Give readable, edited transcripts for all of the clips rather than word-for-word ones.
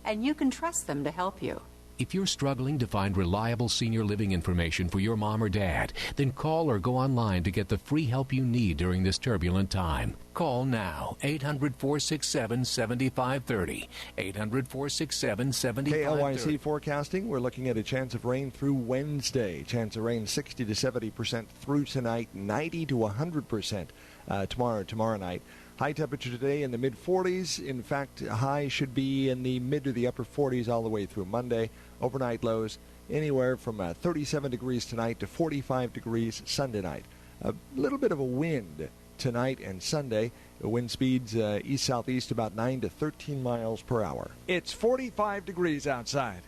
and you can trust them to help you. If you're struggling to find reliable senior living information for your mom or dad, then call or go online to get the free help you need during this turbulent time. Call now, 800-467-7530, 800-467-7530. KLYC forecasting, we're looking at a chance of rain through Wednesday. Chance of rain 60 to 70% through tonight, 90 to 100% tomorrow night. High temperature today in the mid-40s. In fact, high should be in the mid to the upper 40s all the way through Monday. Overnight lows anywhere from 37 degrees tonight to 45 degrees Sunday night. A little bit of a wind tonight and Sunday. The wind speeds east-southeast about 9 to 13 miles per hour. It's 45 degrees outside.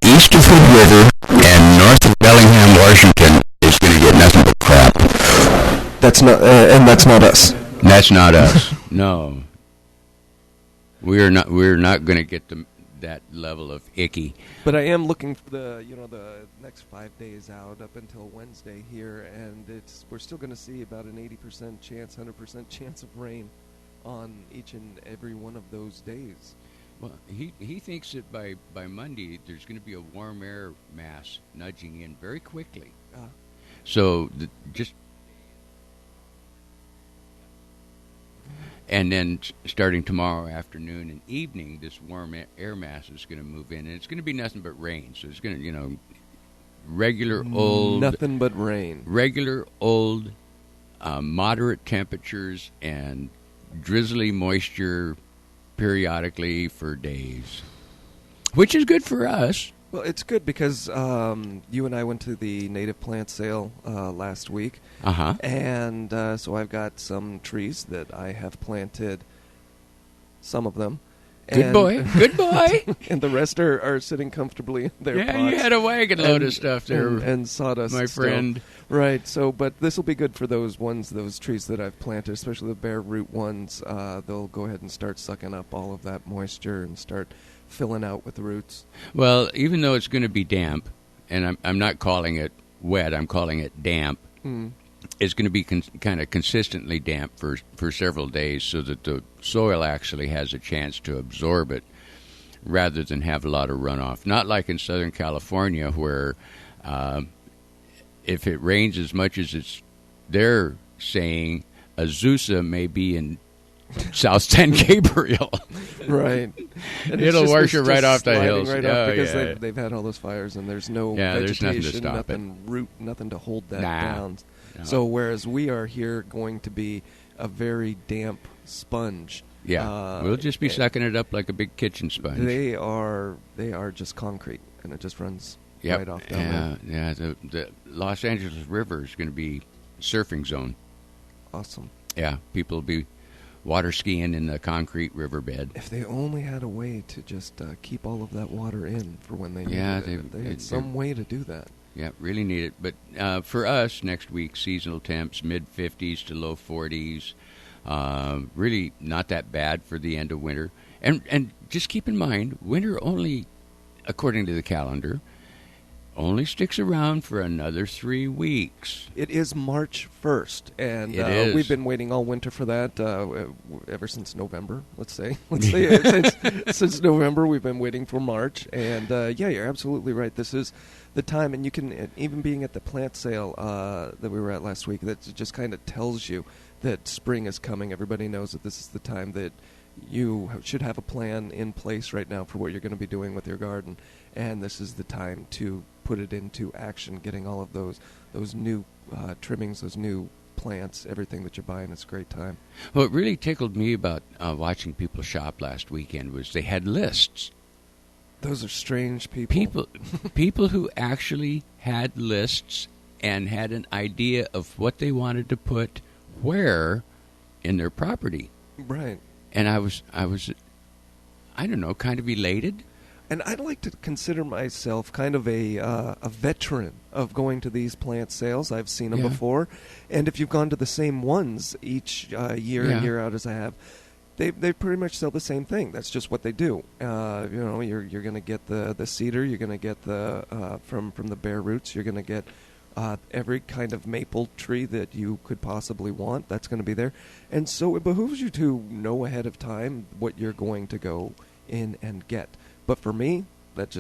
East of Hood River and north of Bellingham, Washington is going to get nothing but crap. That's not, and that's not us. That's not us. No, we're not. We're not going to get that level of icky. But I am looking for the next 5 days out up until Wednesday here, and we're still going to see about an 80% chance, 100% chance of rain on each and every one of those days. Well, he thinks that by Monday there's going to be a warm air mass nudging in very quickly. So and then starting tomorrow afternoon and evening, this warm air mass is going to move in, and it's going to be nothing but rain. So it's going to, regular old... Nothing but rain. Regular old moderate temperatures and drizzly moisture periodically for days, which is good for us. Well, it's good because you and I went to the native plant sale last week, and so I've got some trees that I have planted, some of them. Good boy. And the rest are sitting comfortably in their pots. Yeah, you had a wagon load of stuff there. And sawdust. My friend. Stuff. Right, but this will be good for those trees that I've planted, especially the bare root ones. They'll go ahead and start sucking up all of that moisture and start filling out with the roots. Well, even though it's going to be damp, and I'm not calling it wet, I'm calling it damp, it's going to be kind of consistently damp for several days so that the soil actually has a chance to absorb it rather than have a lot of runoff. Not like in Southern California where if it rains as much as they're saying, Azusa may be in South San Gabriel. Right. And It'll it's wash you just right off the sliding hills. Right Oh, off because yeah. they've had all those fires, and there's no There's nothing to vegetation, stop nothing root, nothing to hold that Nah. down. No. So whereas we are here going to be a very damp sponge. Yeah, we'll just be sucking it up like a big kitchen sponge. They are just concrete, and it just runs right off down there. Yeah, the Los Angeles River is going to be surfing zone. Awesome. Yeah, people will be water skiing in the concrete riverbed. If they only had a way to just keep all of that water in for when they needed it. They had some way to do that. Yeah, really need it. But for us, next week, seasonal temps, mid-50s to low 40s. Really not that bad for the end of winter. And just keep in mind, winter only, according to the calendar, only sticks around for another 3 weeks. It is March 1st, and It is. we've been waiting all winter for that ever since November, let's say. Since November, we've been waiting for March. And, yeah, you're absolutely right. This is the time, and you can, even being at the plant sale that we were at last week, that just kind of tells you that spring is coming. Everybody knows that this is the time that you should have a plan in place right now for what you're going to be doing with your garden, and this is the time to put it into action, getting all of those new trimmings, those new plants, everything that you're buying. It's a great time. What really tickled me about watching people shop last weekend was they had lists. Those are strange people. People who actually had lists and had an idea of what they wanted to put where in their property. Right. And I was, I don't know, kind of elated. And I'd like to consider myself kind of a veteran of going to these plant sales. I've seen them before, and if you've gone to the same ones each year and year out as I have, they pretty much sell the same thing. That's just what they do. You're going to get the cedar. You're going to get the from the bare roots. You're going to get every kind of maple tree that you could possibly want. That's going to be there, and so it behooves you to know ahead of time what you're going to go in and get. But for me, that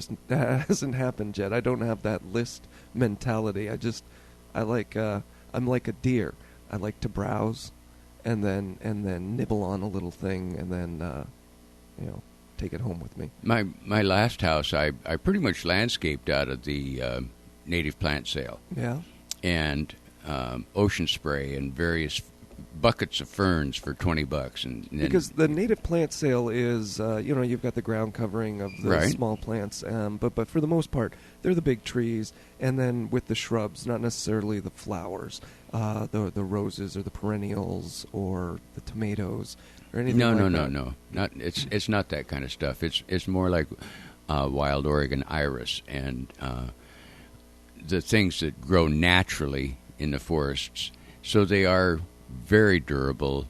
hasn't happened yet. I don't have that list mentality. I'm like a deer. I like to browse, and then nibble on a little thing, and then take it home with me. My last house, I pretty much landscaped out of the native plant sale. Yeah. And ocean spray and various buckets of ferns for $20, and because the native plant sale is you've got the ground covering of the small plants, but for the most part they're the big trees, and then with the shrubs, not necessarily the flowers, the roses or the perennials or the tomatoes or anything. No. It's not that kind of stuff. It's more like wild Oregon iris and the things that grow naturally in the forests. So they are very durable.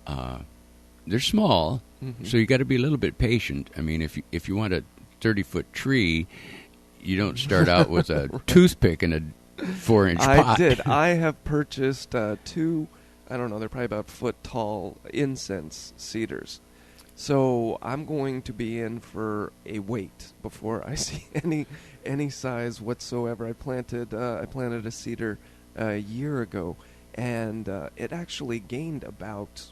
They're small, so you got to be a little bit patient. I mean, if you want a 30-foot tree, you don't start out with a toothpick and a 4-inch pot. I have purchased two, I don't know, they're probably about foot-tall incense cedars. So I'm going to be in for a wait before I see any size whatsoever. I planted a cedar a year ago, and it actually gained about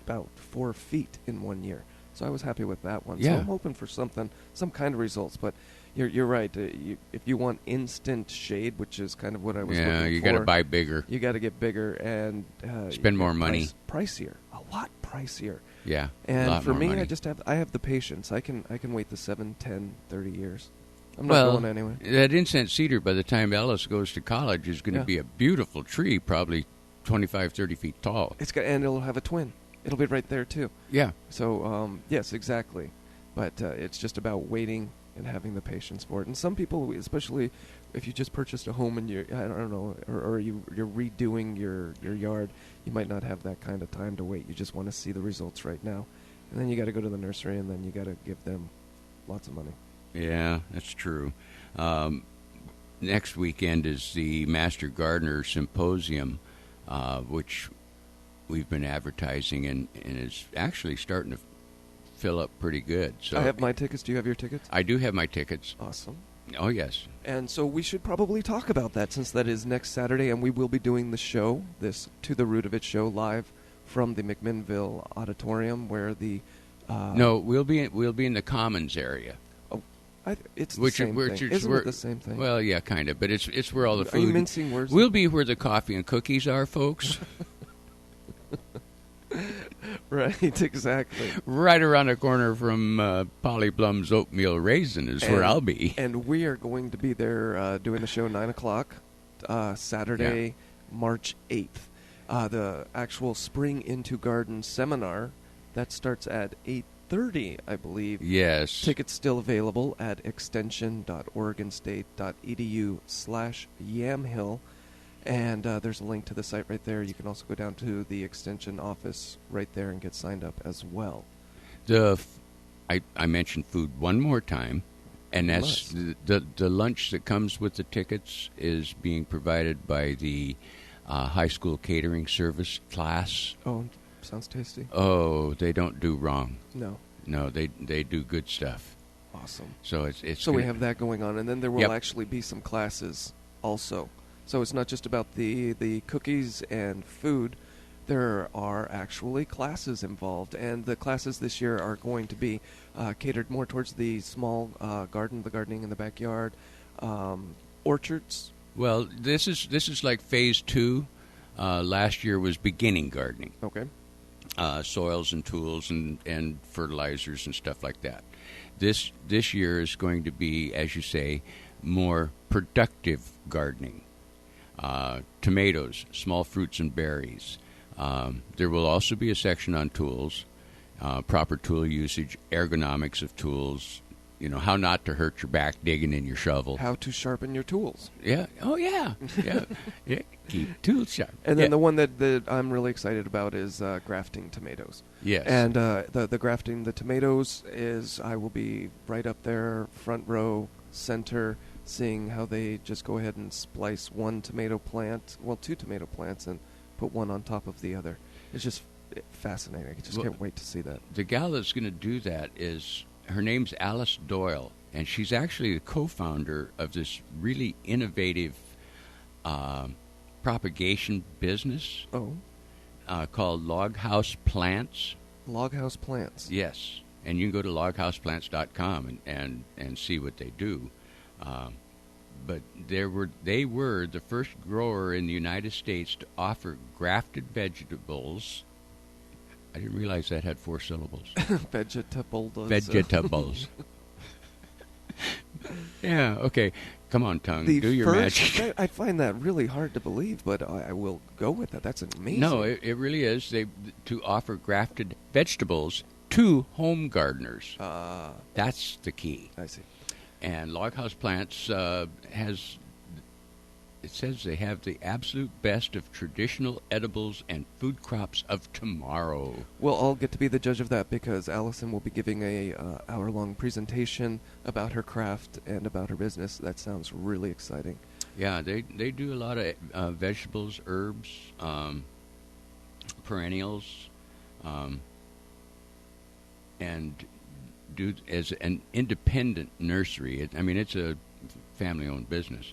4 feet in 1 year. So I was happy with that one. Yeah. So I'm hoping for some kind of results. But you're right. If you want instant shade, which is kind of what I was looking for. Yeah, you got to buy bigger. You got to get bigger and spend more money. Pricier, a lot pricier. Yeah, and a lot for more me, money. I have the patience. I can wait the 7, 10, 30 years. I'm not going anywhere. That incense cedar, by the time Ellis goes to college, is going to be a beautiful tree, probably 25, 30 feet tall. And it'll have a twin. It'll be right there too. Yeah. So yes, exactly. But it's just about waiting and having the patience for it. And some people, especially if you just purchased a home and you're redoing your yard, you might not have that kind of time to wait. You just want to see the results right now, and then you got to go to the nursery, and then you got to give them lots of money. Yeah, that's true. Next weekend is the Master Gardener Symposium, which we've been advertising and is actually starting to fill up pretty good. So I have my tickets. Do you have your tickets? I do have my tickets. Awesome. Oh, yes. And so we should probably talk about that, since that is next Saturday, and we will be doing the show, this To the Root of It show, live from the McMinnville Auditorium, where the no, we'll be in the Commons area. It's the same thing. Isn't it the same thing? Well, yeah, kind of, but it's where all the food. Are you mincing words? We'll be where the coffee and cookies are, folks. Right, exactly. Right around the corner from Polly Blum's Oatmeal Raisin is where I'll be. And we are going to be there doing the show 9 o'clock, Saturday, March 8th. The actual Spring Into Garden seminar, that starts at 8:30, I believe. Yes. Tickets still available at extension.oregonstate.edu/Yamhill. And there's a link to the site right there. You can also go down to the Extension office right there and get signed up as well. I mentioned food one more time, and that's the lunch that comes with the tickets is being provided by the high school catering service class. Oh, sounds tasty. Oh, they don't do wrong. No, they do good stuff. Awesome. So it's so we have that going on, and then there will actually be some classes also. So it's not just about the cookies and food. There are actually classes involved, and the classes this year are going to be catered more towards the small garden, the gardening in the backyard, orchards. Well, this is like phase 2. Last year was beginning gardening. Okay. Soils and tools and fertilizers and stuff like that. This year is going to be, as you say, more productive gardening. Tomatoes, small fruits and berries. There will also be a section on tools, proper tool usage, ergonomics of tools, how not to hurt your back digging in your shovel. How to sharpen your tools. Yeah. Oh, yeah. Yeah. Keep tools sharp. And then the one that I'm really excited about is grafting tomatoes. Yes. And the grafting the tomatoes is, I will be right up there, front row, center, seeing how they just go ahead and splice two tomato plants, and put one on top of the other. It's just fascinating. I just can't wait to see that. The gal that's going to do that her name's Alice Doyle, and she's actually the co-founder of this really innovative propagation business called Log House Plants. Log House Plants. Yes, and you can go to loghouseplants.com and see what they do. But they were the first grower in the United States to offer grafted vegetables. I didn't realize that had 4 syllables. Vegetables. Yeah, okay. Come on, tongue. Do your magic. I find that really hard to believe, but I will go with that. That's amazing. No, it really is. To offer grafted vegetables to home gardeners. That's the key. I see. And Log House Plants it says they have the absolute best of traditional edibles and food crops of tomorrow. Well, I'll get to be the judge of that because Allison will be giving a hour-long presentation about her craft and about her business. That sounds really exciting. Yeah, they do a lot of vegetables, herbs, perennials, and do as an independent nursery. It's a family-owned business.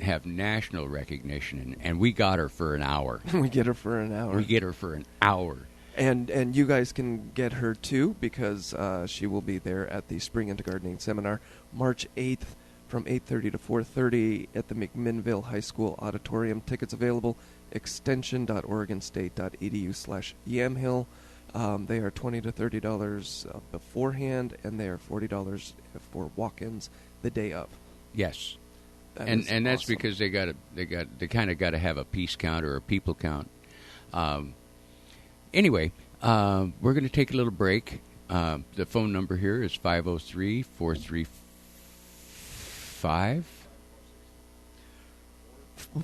Have national recognition, and we got her for an hour. We get her for an hour. We get her for an hour. And you guys can get her too because she will be there at the Spring Into Gardening Seminar, March 8th from 8:30 to 4:30 at the McMinnville High School Auditorium. Tickets available, extension.oregonstate.edu/Yamhill. They are $20 to $30 beforehand, and they are $40 for walk-ins the day of. Yes. And that's awesome. because they kind of got to have a piece count or a people count. Anyway, we're going to take a little break. The phone number here is 503-435.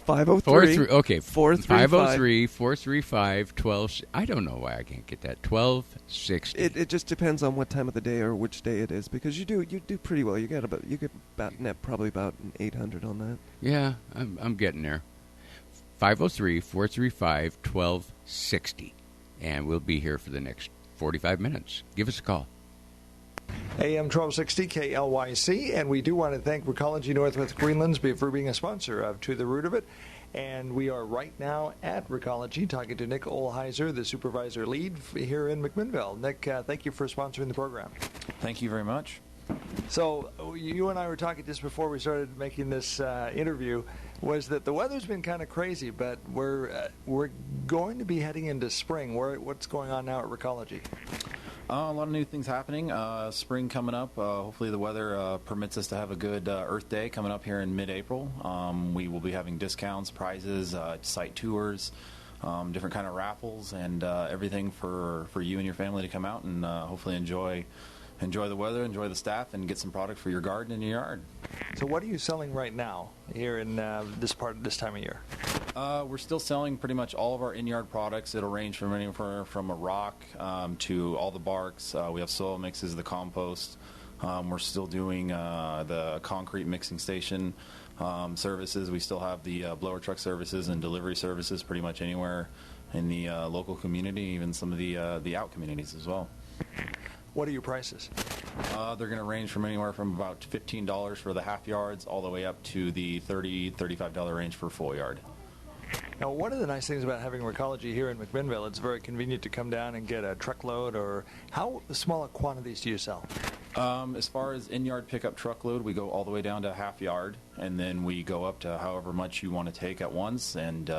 503. Okay. 435. 503-435-12. I don't know why I can't get that. 1260. It just depends on what time of the day or which day it is because you do pretty well. You get about net probably about an 800 on that. Yeah, I'm getting there. 503-435-1260. And we'll be here for the next 45 minutes. Give us a call. AM 1260 KLYC, and we do want to thank Recology Northwest Greenlands for being a sponsor of To the Root of It. And we are right now at Recology talking to Nick Olheiser, the supervisor lead here in McMinnville. Nick, thank you for sponsoring the program. Thank you very much. So you and I were talking just before we started making this interview, was that the weather's been kind of crazy, but we're going to be heading into spring. What's going on now at Recology? A lot of new things happening. Spring coming up. Hopefully the weather permits us to have a good Earth Day coming up here in mid-April. We will be having discounts, prizes, site tours, different kind of raffles, and everything for you and your family to come out and hopefully enjoy the weather, enjoy the staff, and get some product for your garden and your yard. So what are you selling right now here in this time of year? We're still selling pretty much all of our in-yard products. It'll range from anywhere from a rock to all the barks. We have soil mixes, the compost. We're still doing the concrete mixing station services. We still have the blower truck services and delivery services pretty much anywhere in the local community, even some of the out communities as well. What are your prices? They're going to range from anywhere from about $15 for the half yards all the way up to the $30, $35 range for full yard. Now, one of the nice things about having Recology here in McMinnville, it's very convenient to come down and get a truckload. Or how small quantities do you sell? As far as in-yard pickup truckload, we go all the way down to half yard, and then we go up to however much you want to take at once, and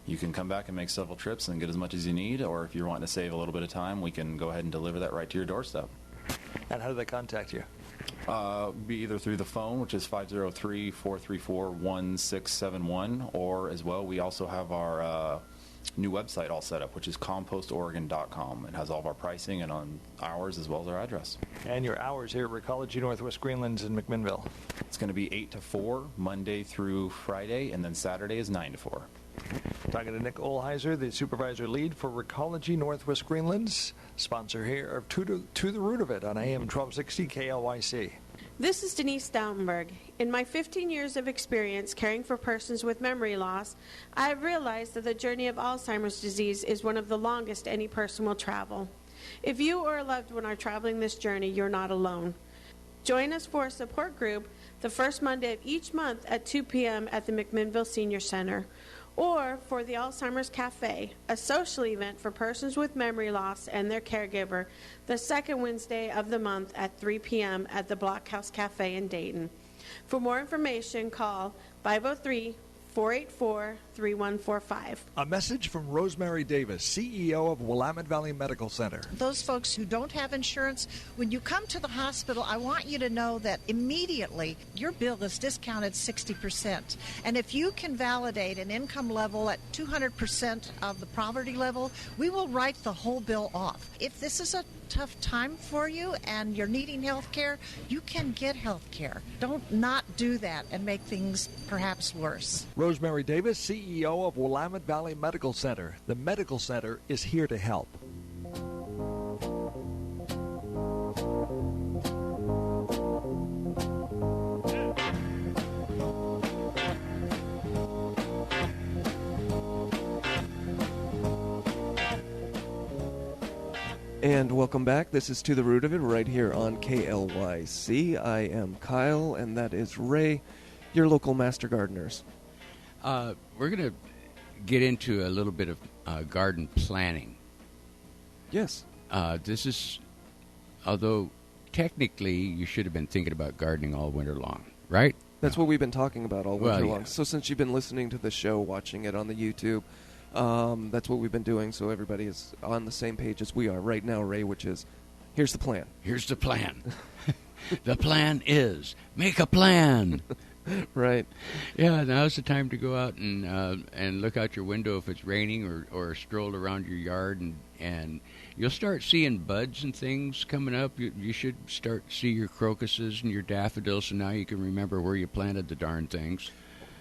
you can come back and make several trips and get as much as you need, or if you're wanting to save a little bit of time, we can go ahead and deliver that right to your doorstep. And how do they contact you? Be either through the phone, which is 503-434-1671, or as well, we also have our new website all set up, which is compostoregon.com. It has all of our pricing and on hours as well as our address. And your hours here at Recology Northwest Greenlands in McMinnville? It's going to be 8 to 4, Monday through Friday, and then Saturday is 9 to 4. Talking to Nick Olheiser, the supervisor lead for Recology Northwest Greenlands, sponsor here of To the Root of It on AM 1260 KLYC. This is Denise Stoutenberg. In my 15 years of experience caring for persons with memory loss, I have realized that the journey of Alzheimer's disease is one of the longest any person will travel. If you or a loved one are traveling this journey, you're not alone. Join us for a support group the first Monday of each month at 2 p.m. at the McMinnville Senior Center, or for the Alzheimer's Cafe, a social event for persons with memory loss and their caregiver, the second Wednesday of the month at 3 p.m. at the Blockhouse Cafe in Dayton. For more information, call 503-484-3145. A message from Rosemary Davis, CEO of Willamette Valley Medical Center. Those folks who don't have insurance, when you come to the hospital, I want you to know that immediately your bill is discounted 60%. And if you can validate an income level at 200% of the poverty level, we will write the whole bill off. If this is a tough time for you and you're needing health care, you can get health care. Don't not do that and make things perhaps worse. Rosemary Davis, CEO of Willamette Valley Medical Center. The medical center is here to help. And welcome back. This is To the Root of It right here on KLYC. I am Kyle, and that is Ray, your local master gardeners. We're going to get into a little bit of garden planning. Yes. This is, although technically you should have been thinking about gardening all winter long, right? That's what we've been talking about all winter long. Yeah. So since you've been listening to the show, watching it on the YouTube, that's what we've been doing, so everybody is on the same page as we are right now, Ray, which is, here's the plan. Here's the plan. The plan is, make a plan. Right. Yeah, now's the time to go out and look out your window if it's raining or stroll around your yard, and you'll start seeing buds and things coming up. You should start to see your crocuses and your daffodils, so now you can remember where you planted the darn things.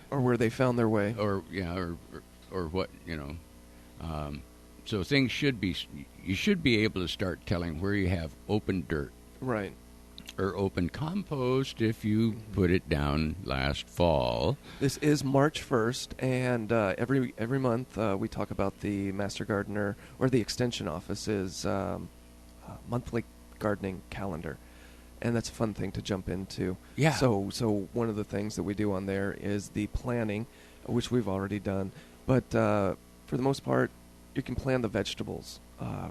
Or where they found their way. Or what, so things should be, you should be able to start telling where you have open dirt. Right. Or open compost if you put it down last fall. This is March 1st, and every month we talk about the Master Gardener, or the Extension Office's monthly gardening calendar. and that's a fun thing to jump into. Yeah. So one of the things that we do on there is the planning, which we've already done. But for the most part, you can plan the vegetables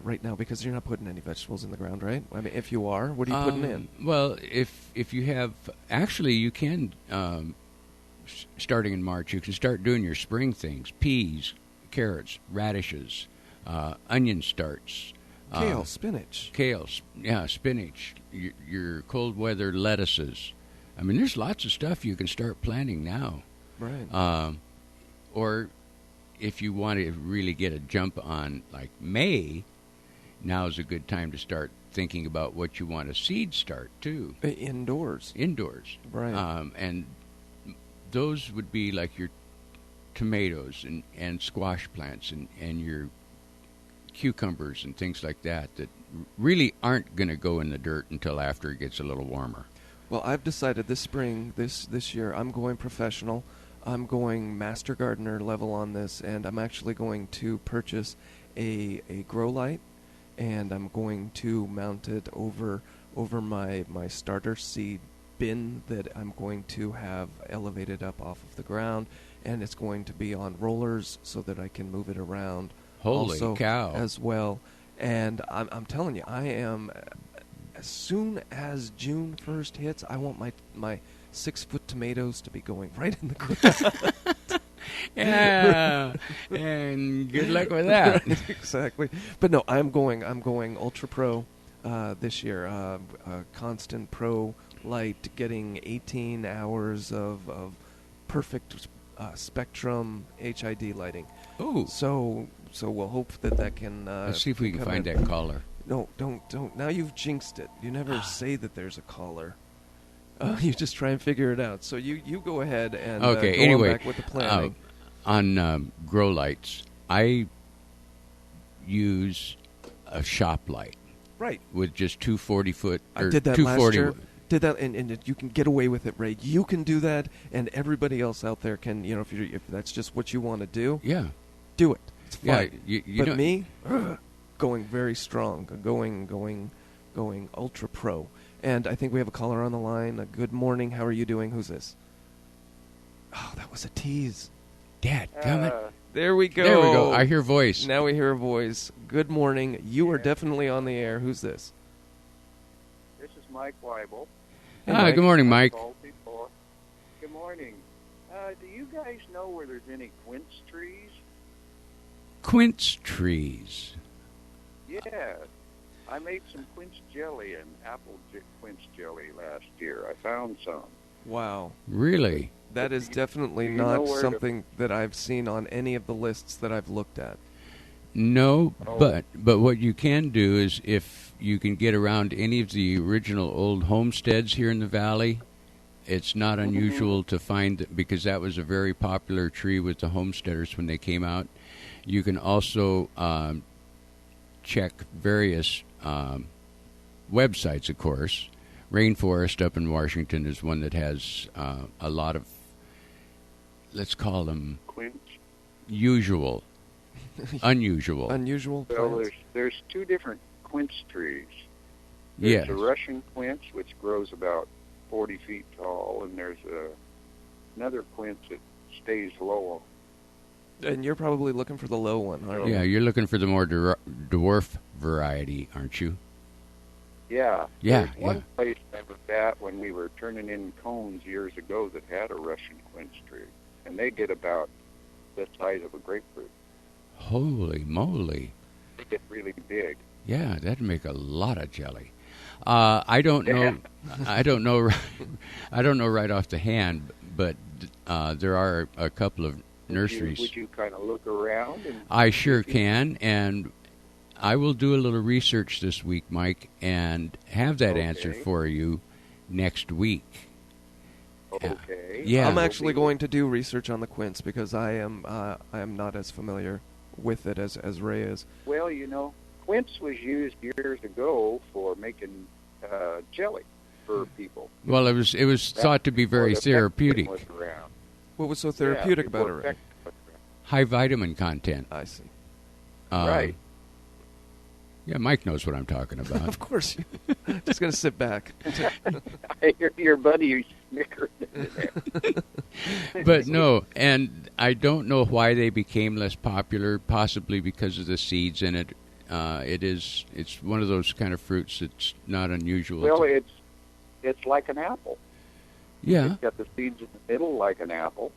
right now because you're not putting any vegetables in the ground, right? I mean, if you are, what are you putting in? Well, if you have, actually, you can, starting in March, you can start doing your spring things: peas, carrots, radishes, onion starts. Kale, spinach. Kale, yeah, spinach, your cold weather lettuces. I mean, there's lots of stuff you can start planting now. Right. Or if you want to really get a jump on, like May, now is a good time to start thinking about what you want to seed start, too. Indoors. Right. And those would be like your tomatoes and squash plants and your cucumbers and things like that really aren't going to go in the dirt until after it gets a little warmer. Well, I've decided this spring, this year, I'm going professional. I'm going master gardener level on this, and I'm actually going to purchase a grow light, and I'm going to mount it over my starter seed bin that I'm going to have elevated up off of the ground, and it's going to be on rollers so that I can move it around. Holy cow. As well. And I'm telling you, I am, as soon as June 1st hits, I want my 6-foot tomatoes to be going right in the ground. Yeah, and good luck with that. Right, exactly. But no, I'm going Ultra Pro this year. Constant Pro light, getting 18 hours of perfect spectrum HID lighting. Ooh. So we'll hope that can... Let's see if we can find that caller. No, don't. Now you've jinxed it. You never say that there's a caller. You just try and figure it out. So you go ahead and go anyway, on back with the planning. On grow lights, I use a shop light. Right. With just 240-foot or I did that 240 last year. Did that, and you can get away with it, Ray. You can do that, and everybody else out there can. You know, if that's just what you want to do, yeah, do it. It's fine. Yeah, but me, going very strong, going Ultra Pro. And I think we have a caller on the line. Good morning. How are you doing? Who's this? Oh, that was a tease. Dad, damn it. There we go. There we go. I hear voice. Now we hear a voice. Good morning. You are definitely on the air. Who's this? This is Mike Weibel. Hey, Mike. Good morning, Mike. Good morning. Do you guys know where there's any quince trees? Quince trees? Yeah. I made some quince jelly and apple quince jelly last year. I found some. Wow. Really? That is definitely not something that I've seen on any of the lists that I've looked at. No, but what you can do is if you can get around any of the original old homesteads here in the valley, it's not unusual to find, because that was a very popular tree with the homesteaders when they came out. You can also check various websites, of course. Rainforest up in Washington is one that has a lot of, let's call them quince. Unusual. Unusual plants. Well, there's two different quince trees. There's Yes. a Russian quince, which grows about 40 feet tall, and there's another quince that stays low. And you're probably looking for the low one, aren't you? Yeah, you're looking for the more dwarf variety, aren't you? Yeah. Yeah, There's one place I was at when we were turning in cones years ago that had a Russian quince tree, and they get about the size of a grapefruit. Holy moly. They get really big. Yeah, that'd make a lot of jelly. I don't know. I don't know. I don't know right off the hand, but there are a couple of nurseries. Would you kind of look around? I sure can, and I will do a little research this week, Mike, and have that answer for you next week. Okay. Yeah. I'm actually going to do research on the quince because I am not as familiar with it as Ray is. Well, you know, quince was used years ago for making jelly for people. Well, it was thought to be very therapeutic. What was so therapeutic about it, Ray? High vitamin content. I see. Right. Yeah, Mike knows what I'm talking about. Of course. Just going to sit back. I hear your buddy snickering in there. But no, and I don't know why they became less popular, possibly because of the seeds in it. It's one of those kind of fruits that's not unusual. Well, it's like an apple. Yeah. It's got the seeds in the middle like an apple.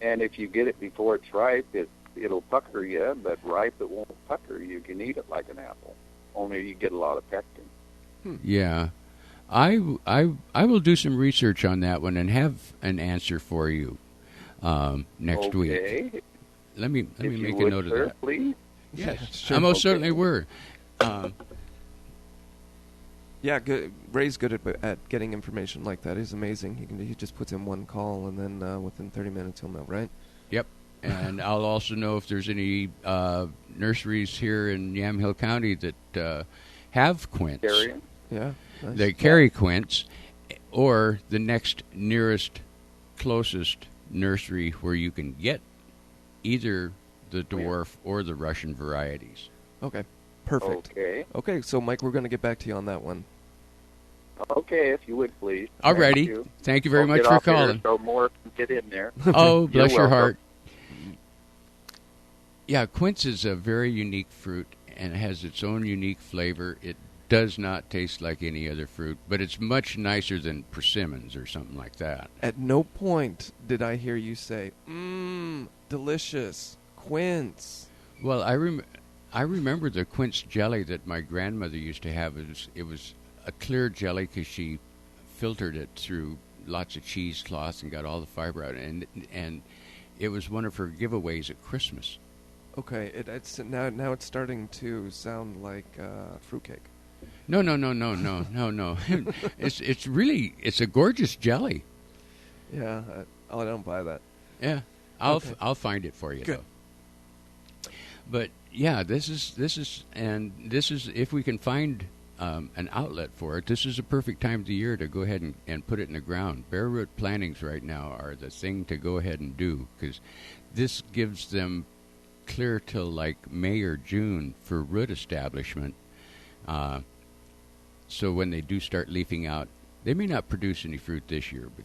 And if you get it before it's ripe, it'll pucker you, but ripe it won't pucker. You can eat it like an apple, only you get a lot of pectin. Yeah. I will do some research on that one and have an answer for you next week. Let me make a note of that. Please? Yes, sure. I most certainly were. Yeah, good. Ray's good at getting information like that. He's amazing. He just puts in one call, and then within 30 minutes he'll know, right? Yep. And I'll also know if there's any nurseries here in Yamhill County that have quince. Yeah. Nice. They carry quince, or the next nearest, closest nursery where you can get either the dwarf or the Russian varieties. Okay. Perfect. Okay, so Mike, we're going to get back to you on that one. Okay, if you would, please. Alrighty. Thank you very much for calling. So more can get in there. Oh, bless your heart. Yeah, quince is a very unique fruit, and it has its own unique flavor. It does not taste like any other fruit, but it's much nicer than persimmons or something like that. At no point did I hear you say, delicious, quince. Well, I remember the quince jelly that my grandmother used to have. It was a clear jelly because she filtered it through lots of cheesecloths and got all the fiber out, and it was one of her giveaways at Christmas. Okay, it's now it's starting to sound like fruitcake. No. It's a gorgeous jelly. Yeah, I don't buy that. Yeah, I'll find it for you. Good. Though. But yeah, this is if we can find an outlet for it, this is a perfect time of the year to go ahead and put it in the ground. Bare root plantings right now are the thing to go ahead and do, because this gives them clear till like May or June for root establishment. So when they do start leafing out, they may not produce any fruit this year, but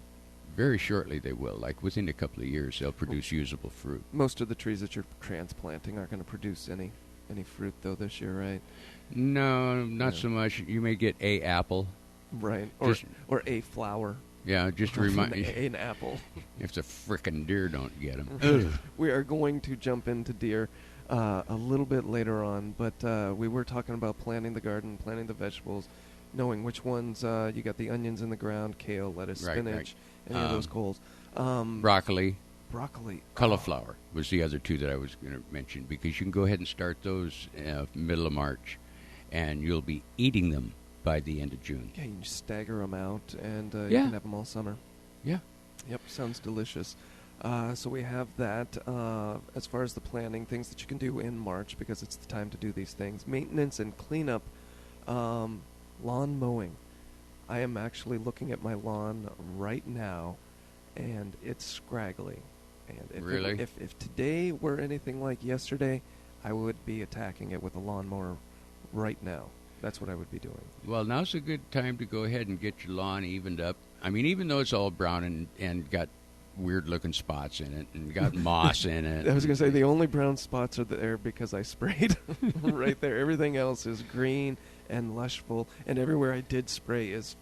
very shortly they will. Like within a couple of years, they'll produce usable fruit. Most of the trees that you're transplanting aren't going to produce any fruit though this year, right? No, not so much. You may get a apple, right? Or a flower. Yeah, just to remind you, an apple. If the frickin' deer don't get them. We are going to jump into deer a little bit later on, but we were talking about planting the garden, planting the vegetables, knowing which ones you got the onions in the ground, kale, lettuce, spinach, any of those goals. Broccoli. Cauliflower was the other two that I was going to mention, because you can go ahead and start those middle of March, and you'll be eating them by the end of June. Yeah, you can just stagger them out, and you can have them all summer. Yeah. Yep, sounds delicious. So we have that. As far as the planning, things that you can do in March, because it's the time to do these things. Maintenance and cleanup, lawn mowing. I am actually looking at my lawn right now, and it's scraggly. And really? If today were anything like yesterday, I would be attacking it with a lawnmower right now. That's what I would be doing. Well, now's a good time to go ahead and get your lawn evened up. I mean, even though it's all brown and got weird-looking spots in it and got moss in it. I was going to say, the only brown spots are there because I sprayed right there. Everything else is green and lushful, and everywhere I did spray is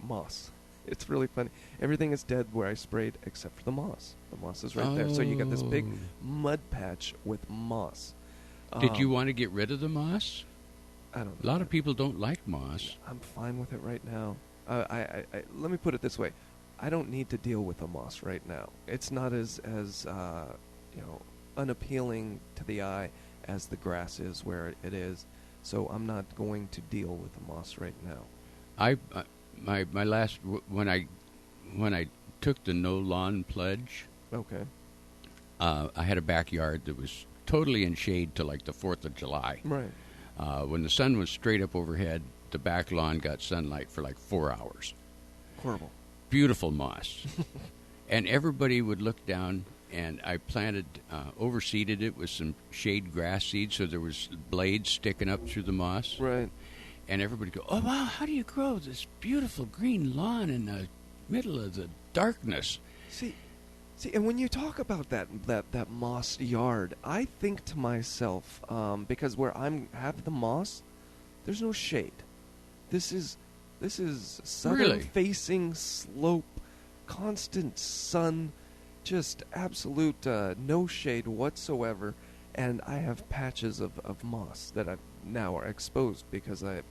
moss. It's really funny. Everything is dead where I sprayed except for the moss. The moss is right there. So you got this big mud patch with moss. Did you want to get rid of the moss? I don't know. A lot of people don't like moss. I'm fine with it right now. I let me put it this way. I don't need to deal with the moss right now. It's not as unappealing to the eye as the grass is where it is. So I'm not going to deal with the moss right now. My last when I took the no lawn pledge. Okay. I had a backyard that was totally in shade till like the 4th of July. Right. When the sun was straight up overhead, the back lawn got sunlight for like 4 hours. Horrible. Beautiful moss. And everybody would look down and I planted, overseeded it with some shade grass seed, so there was blades sticking up through the moss. Right. And everybody go, oh, wow, how do you grow this beautiful green lawn in the middle of the darkness? See, and when you talk about that moss yard, I think to myself, because where have the moss, there's no shade. This is southern-facing slope, constant sun, just absolute no shade whatsoever. And I have patches of moss that now are exposed because I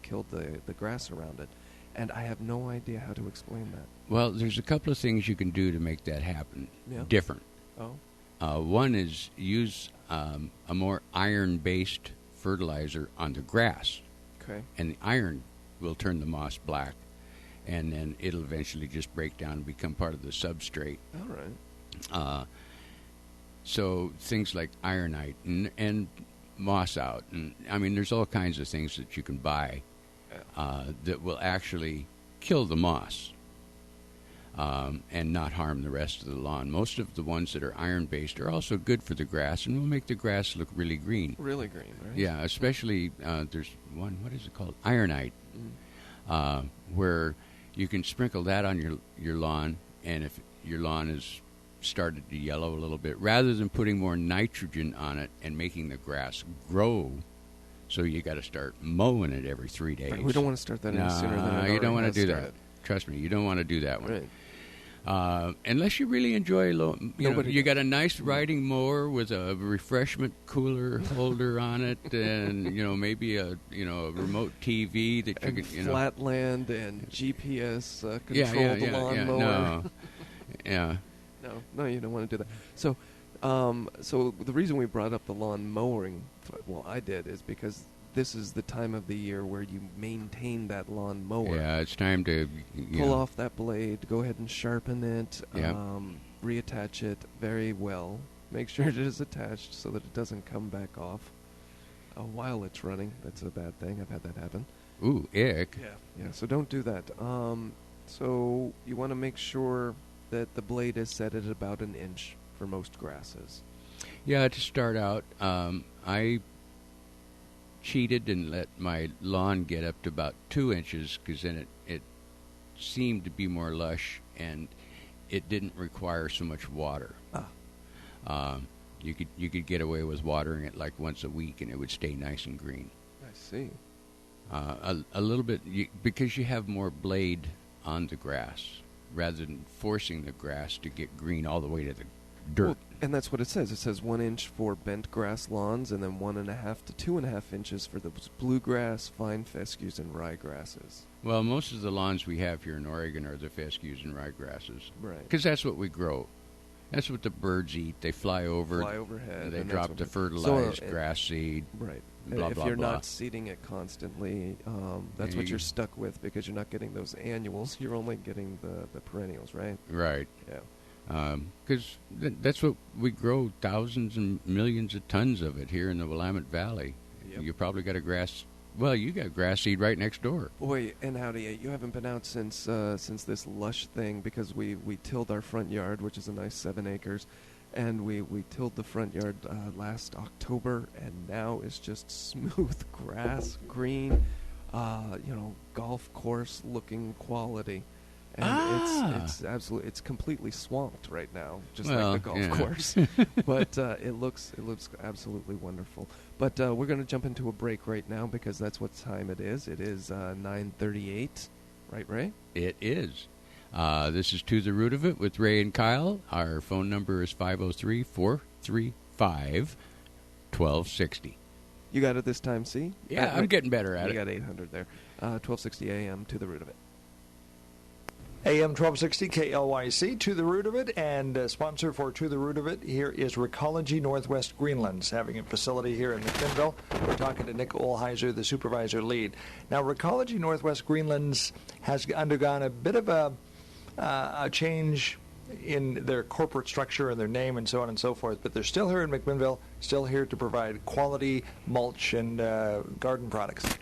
killed the grass around it, and I have no idea how to explain that. Well, there's a couple of things you can do to make that happen different. Oh. One is use a more iron-based fertilizer on the grass. Okay. And the iron will turn the moss black, and then it'll eventually just break down and become part of the substrate. All right. So things like ironite and moss out, and I mean, there's all kinds of things that you can buy that will actually kill the moss and not harm the rest of the lawn. Most of the ones that are iron-based are also good for the grass and will make the grass look really green. Really green, right? Yeah, especially there's one, what is it called? Ironite, where you can sprinkle that on your lawn, and if your lawn is started to yellow a little bit, rather than putting more nitrogen on it and making the grass grow, so you got to start mowing it every 3 days. Right, we don't want to start that any sooner than it you don't want to do started. that. Trust me, you don't want to do that one. Right. Unless you really enjoy, you got a nice riding mower with a refreshment cooler holder on it, and maybe a remote TV that you can flat land and GPS control the lawnmower. No, you don't want to do that. So, so the reason we brought up the lawn mowing, well, I did, is because this is the time of the year where you maintain that lawn mower. Yeah, it's time to pull off that blade, go ahead and sharpen it, Yep. Reattach it very well. Make sure it is attached so that it doesn't come back off while it's running. That's a bad thing. I've had that happen. Ooh, ick. Yeah, so don't do that. So you want to make sure that the blade is set at about 1 inch for most grasses. Yeah, to start out, I cheated and let my lawn get up to about 2 inches, because then it seemed to be more lush and it didn't require so much water. You could get away with watering it like once a week and it would stay nice and green. I see. A little bit, because you have more blade on the grass, rather than forcing the grass to get green all the way to the dirt. Well, and that's what it says. It says 1 inch for bent grass lawns, and then 1.5 to 2.5 inches for the bluegrass, fine fescues, and ryegrasses. Well, most of the lawns we have here in Oregon are the fescues and ryegrasses. Right. Because that's what we grow. That's what the birds eat. They fly over. Fly overhead. They and drop the fertilized grass seed. Right. Blah, if blah, you're blah. not seeding it constantly, that's what you're stuck with, because you're not getting those annuals. You're only getting the perennials, right? Right. Yeah. Because that's what we grow, thousands and millions of tons of it here in the Willamette Valley. Yep. You probably got you got grass seed right next door. Boy, and howdy, you haven't been out since this lush thing, because we tilled our front yard, which is a nice 7 acres, and we tilled the front yard last October, and now it's just smooth grass, green, golf course looking quality. And it's completely swamped right now, just like the golf course. But it looks absolutely wonderful. But we're going to jump into a break right now, because that's what time it is. It is 9:38, right, Ray? It is. This is To the Root of It with Ray and Kyle. Our phone number is 503-435-1260. You got it this time, see? Yeah, I'm getting better at it. You got 800 there. 1260 AM, To the Root of It. AM 1260 KLYC, To the Root of It, and sponsor for To the Root of It here is Recology Northwest Greenlands, having a facility here in McMinnville. We're talking to Nick Olheiser, the supervisor lead. Now, Recology Northwest Greenlands has undergone a bit of a change in their corporate structure and their name and so on and so forth, but they're still here in McMinnville, still here to provide quality mulch and garden products.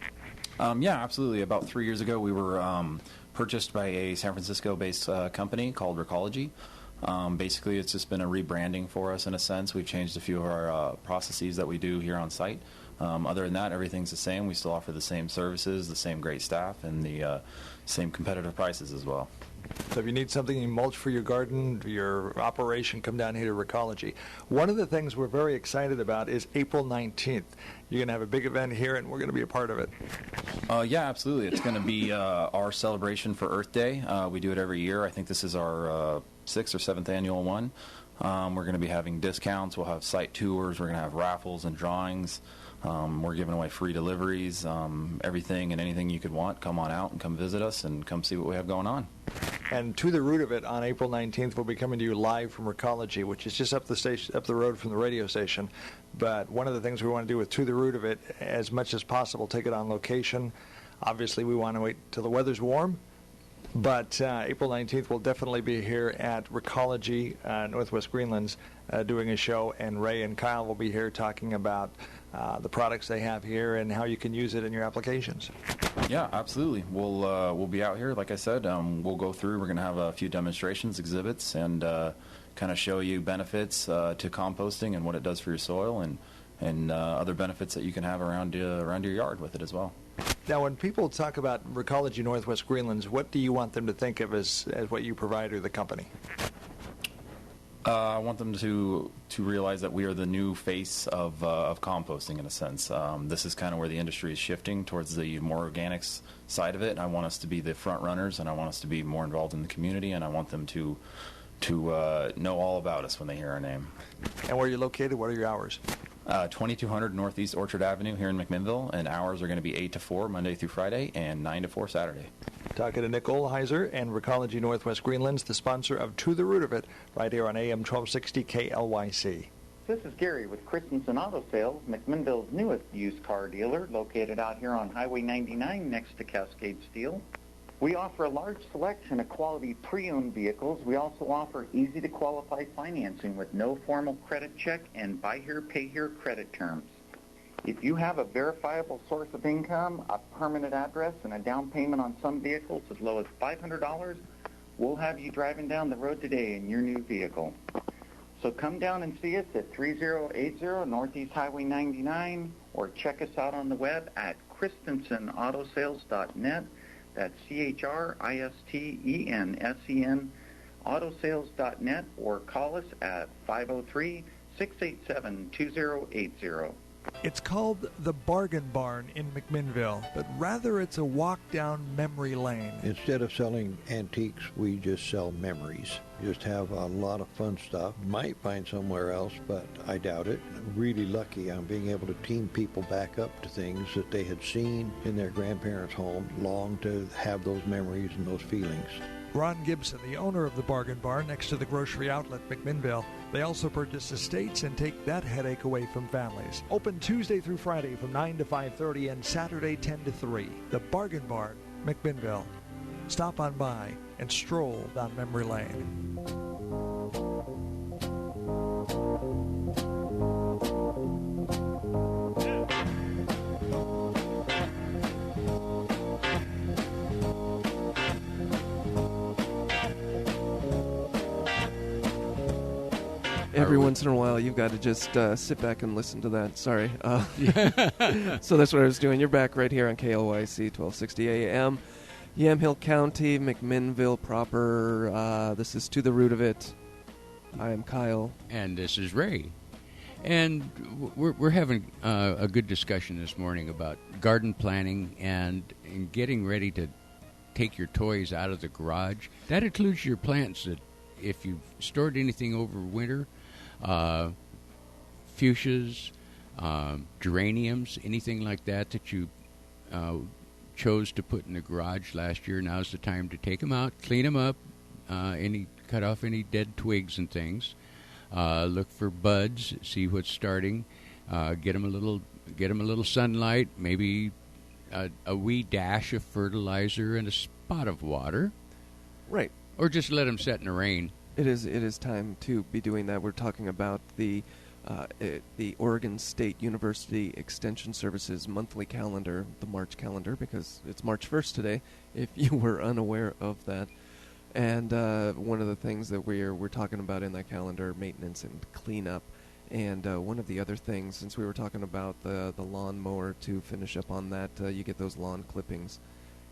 Yeah, absolutely. About 3 years ago, we were purchased by a San Francisco-based company called Recology. Basically, it's just been a rebranding for us in a sense. We've changed a few of our processes that we do here on site. Other than that, everything's the same. We still offer the same services, the same great staff, and the same competitive prices as well. So if you need something, you mulch for your garden, your operation, come down here to Recology. One of the things we're very excited about is April 19th. You're going to have a big event here, and we're going to be a part of it. Yeah, absolutely. It's going to be our celebration for Earth Day. We do it every year. I think this is our 6th or 7th annual one. We're going to be having discounts. We'll have site tours. We're going to have raffles and drawings. We're giving away free deliveries, everything and anything you could want. Come on out and come visit us and come see what we have going on. And To the Root of It on April 19th, we'll be coming to you live from Recology, which is just up the road from the radio station. But one of the things we want to do with To the Root of It, as much as possible, take it on location. Obviously, we want to wait till the weather's warm. But April 19th, we'll definitely be here at Recology, Northwest Greenlands, doing a show. And Ray and Kyle will be here talking about the products they have here and how you can use it in your applications. Yeah, absolutely. We'll be out here, like I said. We'll go through. We're going to have a few demonstrations, exhibits, and kind of show you benefits to composting and what it does for your soil, and other benefits that you can have around your yard with it as well. Now, when people talk about Recology Northwest Greenlands, what do you want them to think of as what you provide or the company? I want them to realize that we are the new face of composting in a sense. This is kind of where the industry is shifting towards the more organics side of it, and I want us to be the front runners, and I want us to be more involved in the community, and I want them to know all about us when they hear our name. And where are you located? What are your hours? 2200 Northeast Orchard Avenue here in McMinnville, and hours are going to be 8 to 4 Monday through Friday and 9 to 4 Saturday. Talking to Nick Olheiser and Recology Northwest Greenlands, the sponsor of To the Root of It, right here on AM 1260 KLYC. This is Gary with Christensen Auto Sales, McMinnville's newest used car dealer, located out here on Highway 99 next to Cascade Steel. We offer a large selection of quality pre-owned vehicles. We also offer easy-to-qualify financing with no formal credit check and buy here, pay here credit terms. If you have a verifiable source of income, a permanent address, and a down payment on some vehicles as low as $500, we'll have you driving down the road today in your new vehicle. So come down and see us at 3080 Northeast Highway 99, or check us out on the web at christensenautosales.net. That's CHRISTENSEN autosales.net, or call us at 503-687-2080. It's called the Bargain Barn in McMinnville, but rather it's a walk down memory lane. Instead of selling antiques, we just sell memories. Just have a lot of fun stuff. Might find somewhere else, but I doubt it. I'm really lucky on being able to team people back up to things that they had seen in their grandparents' home, long to have those memories and those feelings. Ron Gibson, the owner of the Bargain Barn next to the grocery outlet McMinnville. They also purchase estates and take that headache away from families. Open Tuesday through Friday from 9 to 5:30 and Saturday 10 to 3. The Bargain Barn, McMinnville. Stop on by and stroll down memory lane. Every once in a while, you've got to just sit back and listen to that. Sorry. So that's what I was doing. You're back right here on KLYC 1260 AM. Yamhill County, McMinnville proper. This is To the Root of It. I am Kyle. And this is Ray. And we're having a good discussion this morning about garden planning and getting ready to take your toys out of the garage. That includes your plants that if you've stored anything over winter, fuchsias, geraniums, anything like that you chose to put in the garage last year, now's the time to take them out, clean them up, cut off any dead twigs and things, look for buds, see what's starting, get them a little sunlight, maybe a wee dash of fertilizer and a spot of water. Right. Or just let them set in the rain. It is time to be doing that. We're talking about the Oregon State University Extension Services monthly calendar, the March calendar, because it's March 1st today, if you were unaware of that. And one of the things that we're talking about in that calendar, maintenance and cleanup. And one of the other things, since we were talking about the lawnmower, to finish up on that, you get those lawn clippings,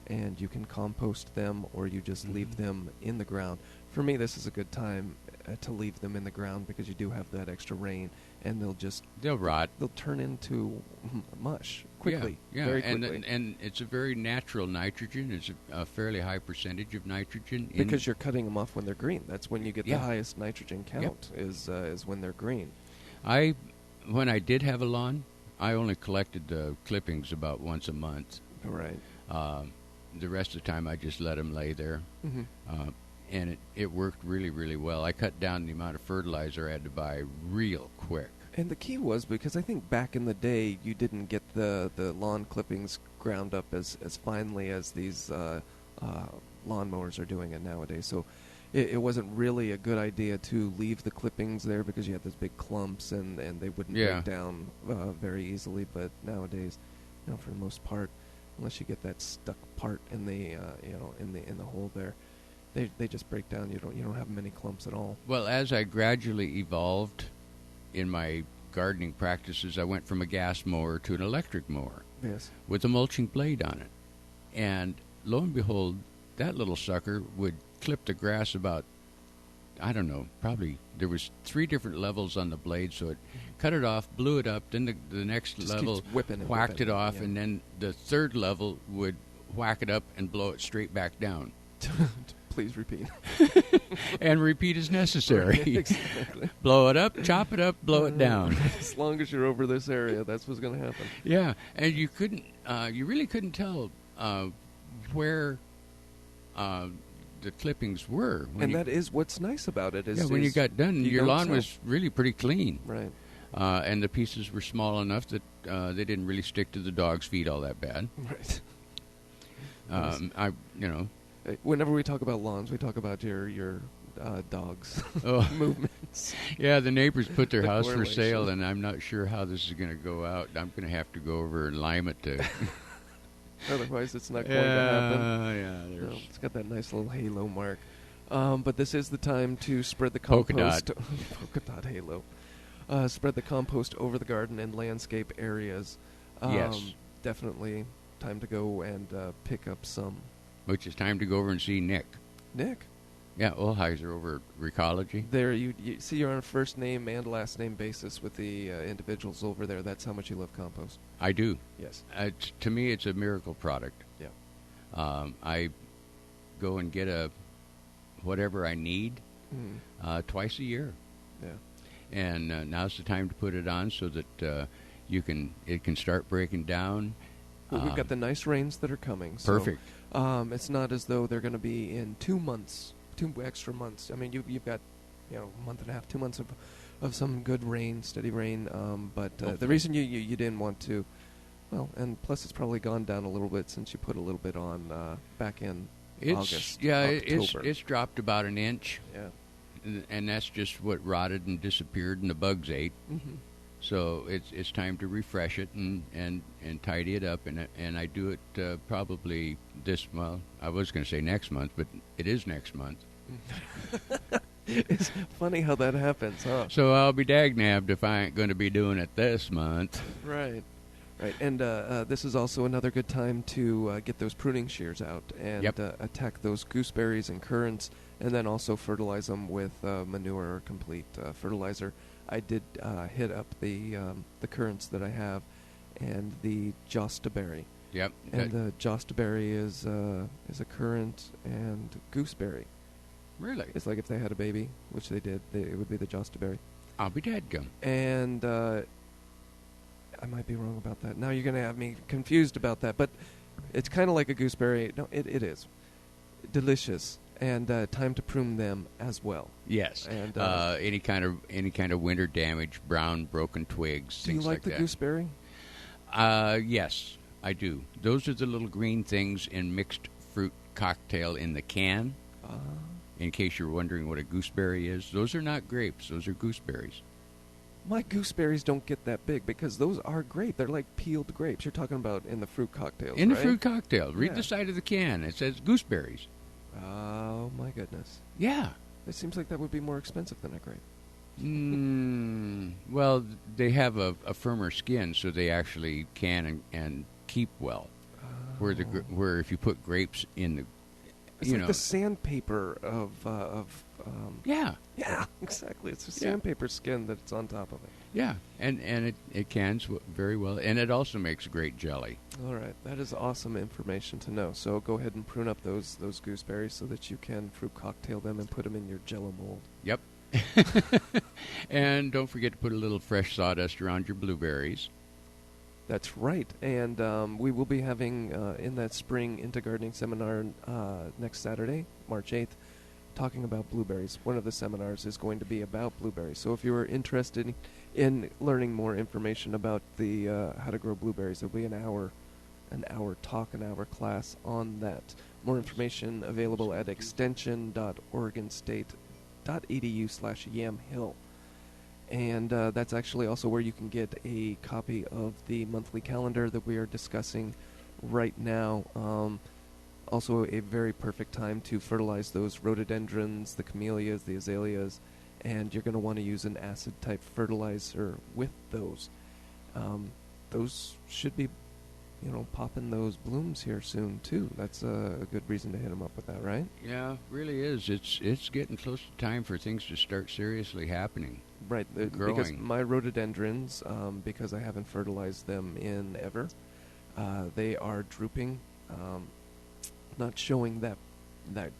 and you can compost them, or you just leave them in the ground. For me, this is a good time to leave them in the ground because you do have that extra rain, and they'll rot. They'll turn into mush quickly. Yeah, very quickly. And it's a very natural nitrogen. It's a fairly high percentage of nitrogen. Because you're cutting them off when they're green. That's when you get the highest nitrogen count. Is when they're green. When I did have a lawn, I only collected the clippings about once a month. Right. The rest of the time, I just let them lay there. And it worked really, really well. I cut down the amount of fertilizer I had to buy real quick. And the key was, because I think back in the day, you didn't get the lawn clippings ground up as finely as these lawnmowers are doing it nowadays. So it wasn't really a good idea to leave the clippings there because you had those big clumps and they wouldn't break down very easily. But nowadays, for the most part, unless you get that stuck part in the in the hole there, they just break down. You don't have many clumps at all. Well, as I gradually evolved in my gardening practices, I went from a gas mower to an electric mower. Yes. With a mulching blade on it. And lo and behold, that little sucker would clip the grass about, I don't know, probably there was 3 different levels on the blade, so it cut it off, blew it up, then the next Just level whacked it off, and then the 3rd level would whack it up and blow it straight back down. Please repeat. And repeat as necessary. Right, exactly. Blow it up, chop it up, blow it down. As long as you're over this area, that's what's going to happen. Yeah, and you really couldn't tell where the clippings were. And that is what's nice about it. When you got done, your lawn was really pretty clean. Right. And the pieces were small enough that they didn't really stick to the dog's feet all that bad. Right. Whenever we talk about lawns, we talk about your dog's movements. Yeah, the neighbors put their house for sale, and I'm not sure how this is going to go out. I'm going to have to go over and lime it to... Otherwise, it's not going to happen. Yeah, it's got that nice little halo mark. But this is the time to spread the compost. Polka dot halo. Spread the compost over the garden and landscape areas. Yes. Definitely time to go and pick up some. Which is time to go over and see Nick. Nick? Yeah, Olheiser over at Recology. There, you see, you're on a first name and last name basis with the individuals over there. That's how much you love compost. I do. Yes. To me, it's a miracle product. Yeah. I go and get whatever I need twice a year. Yeah. And now's the time to put it on so that it can start breaking down. Well, we've got the nice rains that are coming. Perfect. So, it's not as though they're going to be in 2 months, 2 extra months. I mean, you've got a month and a half, 2 months of some good rain, steady rain. But the reason you didn't want to, well, and plus it's probably gone down a little bit since you put a little bit on back in August. Yeah, October. it's dropped about an inch. Yeah. And that's just what rotted and disappeared and the bugs ate. Mm-hmm. So it's time to refresh it and tidy it up, and I do it probably I was going to say next month, but it is next month. It's funny how that happens, huh? So I'll be dag-nabbed if I ain't going to be doing it this month. Right. And this is also another good time to get those pruning shears out and attack those gooseberries and currants, and then also fertilize them with manure or complete fertilizer. I did hit up the currants that I have and the jostaberry. Yep. And the jostaberry is a currant and gooseberry. Really? It's like if they had a baby, which they did, it would be the jostaberry. I'll be dadgum. And I might be wrong about that. Now you're going to have me confused about that, but it's kind of like a gooseberry. No, it is. Delicious. And time to prune them as well. Yes. And any kind of winter damage, brown, broken twigs, do you things like the that. gooseberry? Yes, I do. Those are the little green things in mixed fruit cocktail in the can. In case you're wondering what a gooseberry is, those are not grapes. Those are gooseberries. My gooseberries don't get that big because those are grape. They're like peeled grapes. You're talking about in the fruit cocktails, In right? the fruit cocktail. Read Yeah. the side of the can. It says gooseberries. Oh, my goodness. Yeah. It seems like that would be more expensive than a grape. Well, they have a firmer skin, so they actually can and keep well. Where if you put grapes in the, it's like the sandpaper of yeah, exactly. It's a sandpaper skin that's on top of it. Yeah, and it cans very well, and it also makes great jelly. All right, that is awesome information to know. So go ahead and prune up those gooseberries so that you can fruit cocktail them and put them in your Jello mold. Yep. And don't forget to put a little fresh sawdust around your blueberries. That's right. And we will be having, in that spring Into Gardening seminar next Saturday, March 8th, talking about blueberries. One of the seminars is going to be about blueberries. So if you are interested in learning more information about the how to grow blueberries, there will be an hour talk, an hour class on that. More information available at extension.oregonstate.edu/yamhill. And that's actually also where you can get a copy of the monthly calendar that we are discussing right now. Also a very perfect time to fertilize those rhododendrons, the camellias, the azaleas, and you're going to want to use an acid-type fertilizer with those. Those should be, popping those blooms here soon, too. That's a good reason to hit them up with that, right? Yeah, really is. It's getting close to time for things to start seriously happening. Right, because my rhododendrons, because I haven't fertilized them in ever, they are drooping, not showing that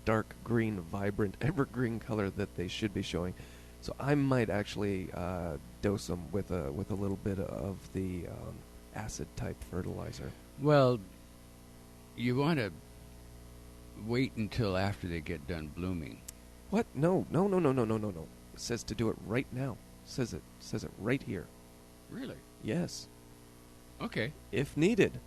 dark green, vibrant, evergreen color that they should be showing. So I might actually dose them with a little bit of the acid-type fertilizer. Well, you want to wait until after they get done blooming. What? No. It says to do it right now. Says it right here. Really? Yes. Okay. If needed.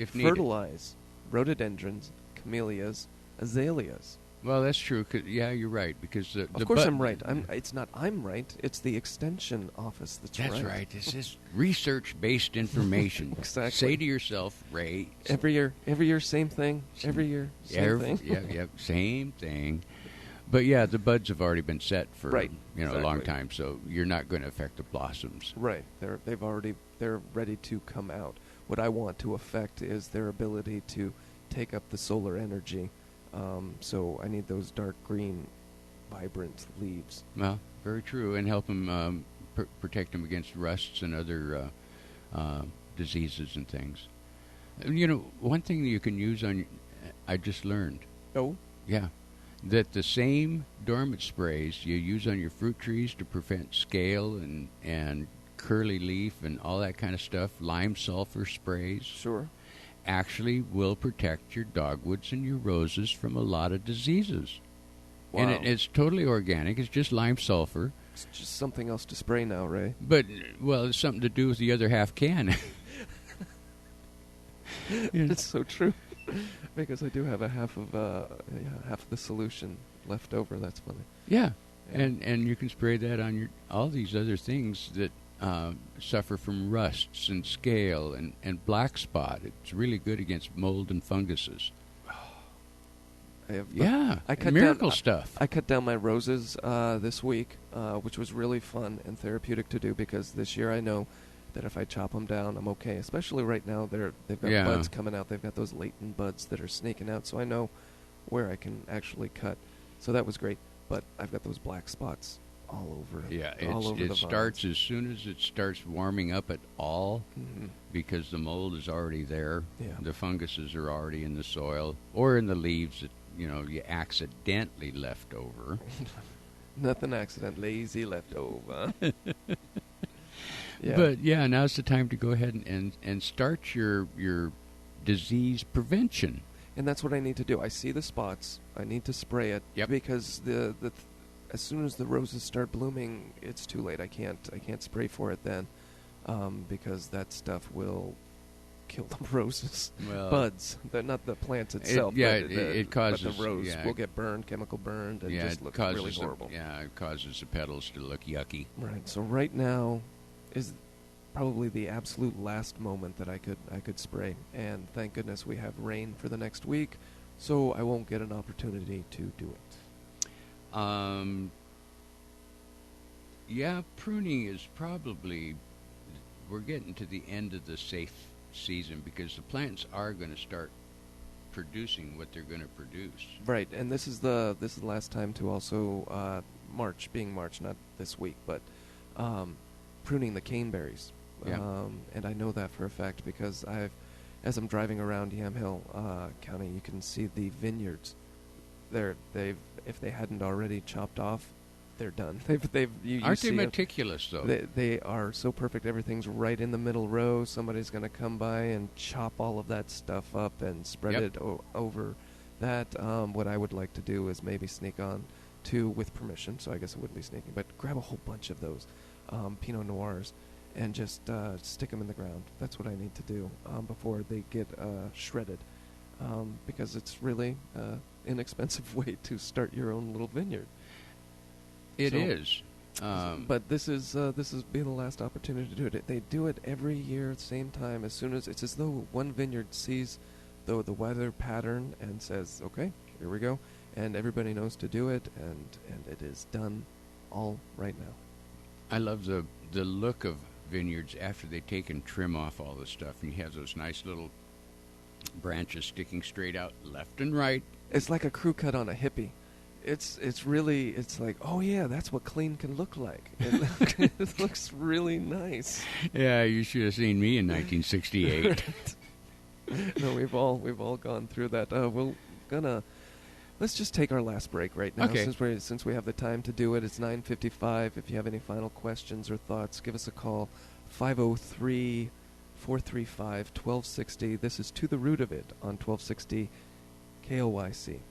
Fertilize rhododendrons, camellias, azaleas. Well, that's true. Yeah, you're right. Because of course I'm right. It's not I'm right. It's the extension office that's right. That's right. This is research-based information. Exactly. Say to yourself, Ray. Every year, same thing. Every year, same thing. Yeah, same thing. But yeah, the buds have already been set for a long time, so you're not going to affect the blossoms. Right. They're ready to come out. What I want to affect is their ability to take up the solar energy. So I need those dark green, vibrant leaves. Well, very true, and help them protect them against rusts and other diseases and things. One thing that you can use I just learned. Oh? Yeah. That the same dormant sprays you use on your fruit trees to prevent scale and curly leaf and all that kind of stuff, lime sulfur sprays. Sure. Actually will protect your dogwoods and your roses from a lot of diseases. Wow. And it's totally organic. It's just lime sulfur. It's just something else to spray now, Ray. But, well, it's something to do with the other half can. It's so true. Because I do have a half of the solution left over. That's funny. Yeah. And you can spray that on all these other things that suffer from rusts and scale and black spot. It's really good against mold and funguses. I cut miracle down, stuff. I cut down my roses this week, which was really fun and therapeutic to do because this year I know that if I chop them down, I'm okay. Especially right now, they've got buds coming out. They've got those latent buds that are snaking out, so I know where I can actually cut. So that was great. But I've got those black spots all over. Yeah, it starts as soon as it starts warming up at all, because the mold is already there. Yeah. The funguses are already in the soil or in the leaves that you accidentally left over. Nothing accident, lazy leftover. Yeah. But yeah, now's the time to go ahead and start your disease prevention. And that's what I need to do. I see the spots. I need to spray it. Yep. Because as soon as the roses start blooming, it's too late. I can't spray for it then, because that stuff will kill the roses. Well, buds. Not the plant itself. It causes. But the rose will get burned, chemical burned, and just look really horrible. It causes the petals to look yucky. Right. So right now is probably the absolute last moment that I could spray, and thank goodness we have rain for the next week. so I won't get an opportunity to do it. Yeah, pruning is probably, we're getting to the end of the safe season because the plants are going to start producing what they're going to produce. Right, and this is the last time to also March, not this week, but pruning the caneberries. Yeah. And I know that for a fact because as I'm driving around Yamhill County, you can see the vineyards. If they hadn't already chopped off, they're done. Aren't they meticulous, though? They are so perfect. Everything's right in the middle row. Somebody's going to come by and chop all of that stuff up and spread it over that. What I would like to do is maybe sneak on to, with permission, so I guess it wouldn't be sneaking, but grab a whole bunch of those Pinot Noirs and just stick them in the ground. That's what I need to do before they get shredded, because it's really inexpensive way to start your own little vineyard. It is. But this is be the last opportunity to do it. They do it every year at the same time. As soon as it's as though one vineyard sees the weather pattern and says, "Okay, here we go," and everybody knows to do it, and it is done all right now. I love the look of vineyards after they take and trim off all the stuff, and you have those nice little branches sticking straight out left and right. It's like a crew cut on a hippie. It's really like, oh yeah, that's what clean can look like. It looks really nice. Yeah, you should have seen me in 1968. No, we've all gone through that. Let's just take our last break right now, since we have the time to do it. It's 9:55. If you have any final questions or thoughts, give us a call, 503-435-1260. This is To the Root of It on 1260 KLYC.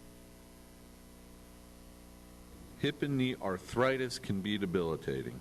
Hip and knee arthritis can be debilitating.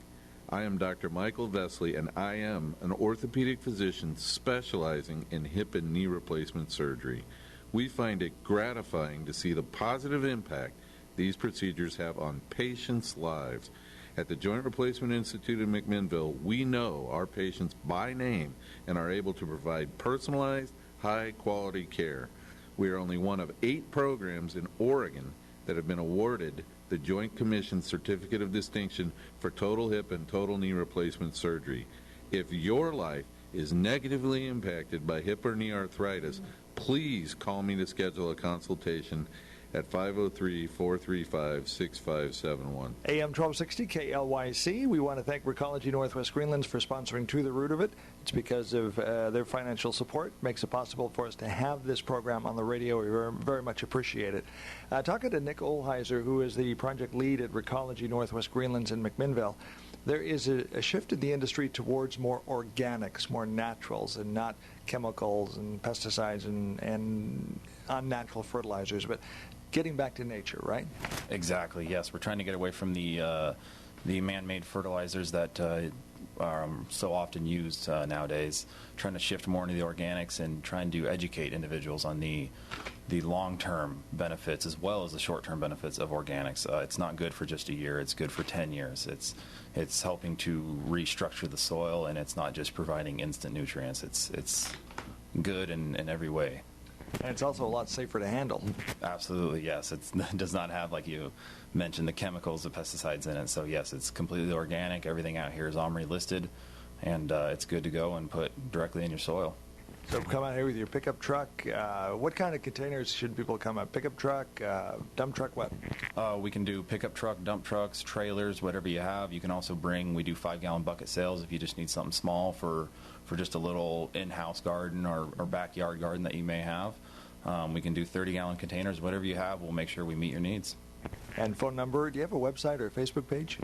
I am Dr. Michael Vesley, and I am an orthopedic physician specializing in hip and knee replacement surgery. We find it gratifying to see the positive impact these procedures have on patients' lives. At the Joint Replacement Institute in McMinnville, we know our patients by name and are able to provide personalized, high-quality care. We are only one of 8 programs in Oregon that have been awarded the Joint Commission Certificate of Distinction for total hip and total knee replacement surgery. If your life is negatively impacted by hip or knee arthritis, please call me to schedule a consultation at 503-435-6571. AM 1260 KLYC. We want to thank Recology Northwest Greenlands for sponsoring To the Root of It. It's because of their financial support makes it possible for us to have this program on the radio. We very, very much appreciate it. Talking to Nick Olheiser, who is the project lead at Recology Northwest Greenlands in McMinnville, there is a shift in the industry towards more organics, more naturals, and not chemicals and pesticides and unnatural fertilizers, but getting back to nature, right? Exactly, yes. We're trying to get away from the man-made fertilizers that are so often used nowadays, trying to shift more into the organics and trying to educate individuals on the long-term benefits as well as the short-term benefits of organics. It's not good for just a year. It's good for 10 years. It's helping to restructure the soil, and it's not just providing instant nutrients. It's good in every way. And it's also a lot safer to handle. Absolutely, yes. It does not have, like you mentioned, the chemicals, the pesticides in it. So, yes, it's completely organic. Everything out here is OMRI listed, and it's good to go and put directly in your soil. So come out here with your pickup truck. What kind of containers should people come out? Pickup truck, dump truck, what? We can do pickup truck, dump trucks, trailers, whatever you have. You can also we do 5-gallon bucket sales if you just need something small for just a little in-house garden or backyard garden that you may have. We can do 30-gallon containers. Whatever you have, we'll make sure we meet your needs. And phone number, do you have a website or a Facebook page?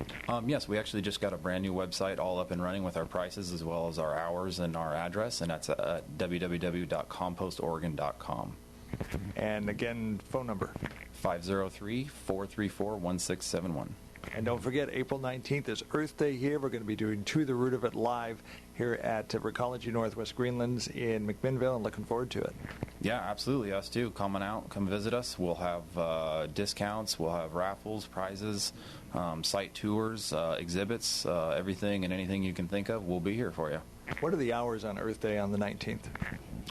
Yes, we actually just got a brand new website all up and running with our prices as well as our hours and our address, and that's at www.compostoregon.com. And again, phone number? 503-434-1671. And don't forget, April 19th is Earth Day here. We're going to be doing To the Root of It live here at Recology Northwest Greenlands in McMinnville, and looking forward to it. Yeah, absolutely. Us too. Come on out. Come visit us. We'll have discounts. We'll have raffles, prizes, site tours, exhibits, everything and anything you can think of. We'll be here for you. What are the hours on Earth Day on the 19th?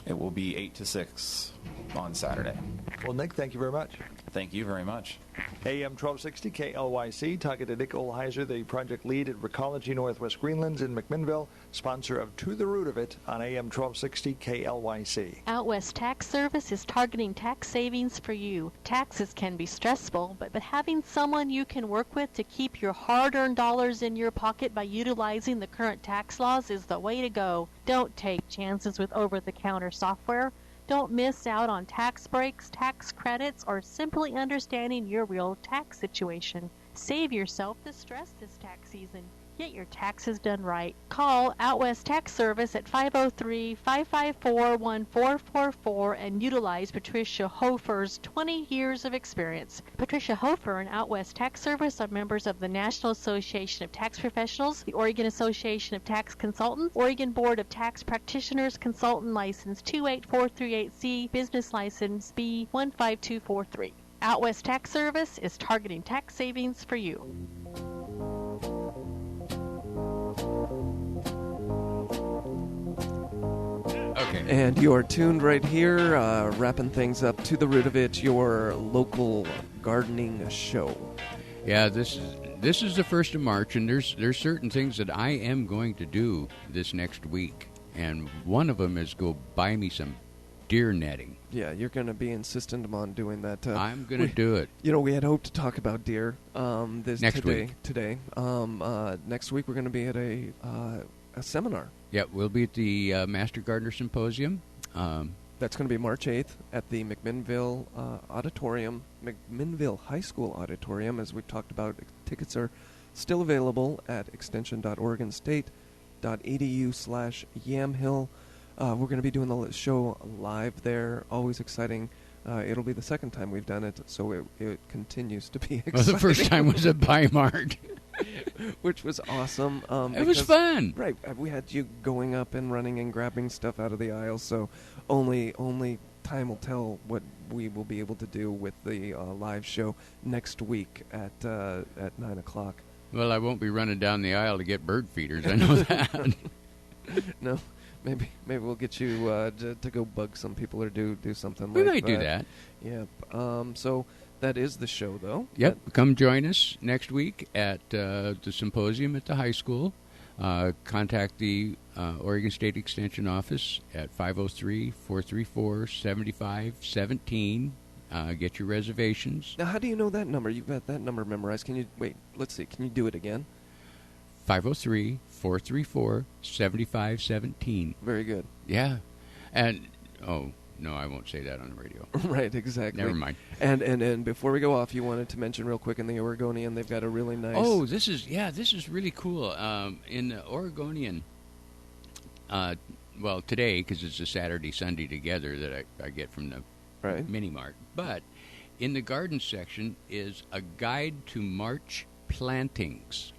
It will be 8 to 6. on Saturday. Well, Nick, thank you very much. Thank you very much. AM 1260 KLYC, talking to Nick Olheiser, the project lead at Recology Northwest Greenlands in McMinnville, sponsor of To the Root of It on AM 1260 KLYC. Out West Tax Service is targeting tax savings for you. Taxes can be stressful, but having someone you can work with to keep your hard-earned dollars in your pocket by utilizing the current tax laws is the way to go. Don't take chances with over-the-counter software. Don't miss out on tax breaks, tax credits, or simply understanding your real tax situation. Save yourself the stress this tax season. Get your taxes done right. Call Out West Tax Service at 503-554-1444 and utilize Patricia Hofer's 20 years of experience. Patricia Hofer and Out West Tax Service are members of the National Association of Tax Professionals, the Oregon Association of Tax Consultants, Oregon Board of Tax Practitioners, Consultant License 28438C, Business License B15243. Out West Tax Service is targeting tax savings for you. Okay. And you are tuned right here, wrapping things up to the root of it, your local gardening show. Yeah, this is the 1st of March, and there's certain things that I am going to do this next week, and one of them is go buy me some deer netting. Yeah, you're going to be insistent on doing that. I'm going to do it. You know, we had hoped to talk about deer next week. Today. Next week we're going to be at a seminar. Yeah, we'll be at the Master Gardener Symposium. That's going to be March 8th at the McMinnville Auditorium, McMinnville High School Auditorium. As we've talked about, tickets are still available at extension.oregonstate.edu/Yamhill. We're going to be doing the show live there. Always exciting. It'll be the second time we've done it, so it continues to be exciting. Well, the first time was at Bimart. Which was awesome. It was fun. Right. We had you going up and running and grabbing stuff out of the aisle, so only time will tell what we will be able to do with the live show next week at 9 o'clock. Well, I won't be running down the aisle to get bird feeders. I know that. No. Maybe we'll get you to go bug some people or do something we like that. We might do that. Yeah. So that is the show, though. Yep. Come join us next week at the symposium at the high school. Contact the Oregon State Extension office at 503-434-7517. Get your reservations. Now, how do you know that number? You've got that number memorized. Can you wait? Let's see. Can you do it again? 503-434-7517. Very good. Yeah. And, no, I won't say that on the radio. Right, exactly. Never mind. And before we go off, you wanted to mention real quick in the Oregonian, they've got a really nice... Oh, this is really cool. In the Oregonian, today, because it's a Saturday-Sunday together that I get from the mini-mart, but in the garden section is a guide to March plantings,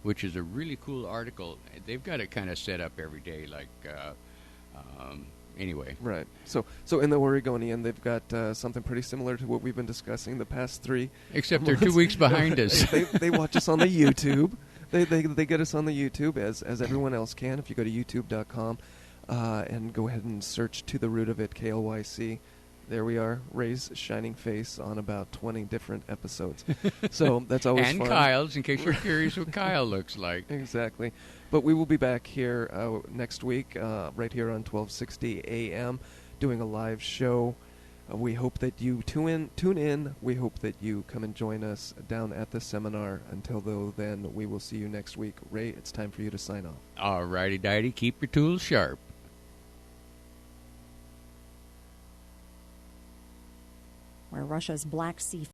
which is a really cool article. They've got it kind of set up every day, like, anyway. Right. So in the Oregonian, they've got something pretty similar to what we've been discussing the past 3 Except they're 2 weeks behind us. They watch us on the YouTube. They get us on the YouTube, as everyone else can. If you go to youtube.com and go ahead and search To the Root of It, KLYC, there we are, Ray's shining face on about 20 different episodes. So that's always fun. And Kyle's, in case you're curious what Kyle looks like. Exactly. But we will be back here next week, right here on 1260 AM, doing a live show. We hope that you tune in. We hope that you come and join us down at the seminar. Until then, we will see you next week. Ray, it's time for you to sign off. All righty-dighty. Keep your tools sharp. Where Russia's Black Sea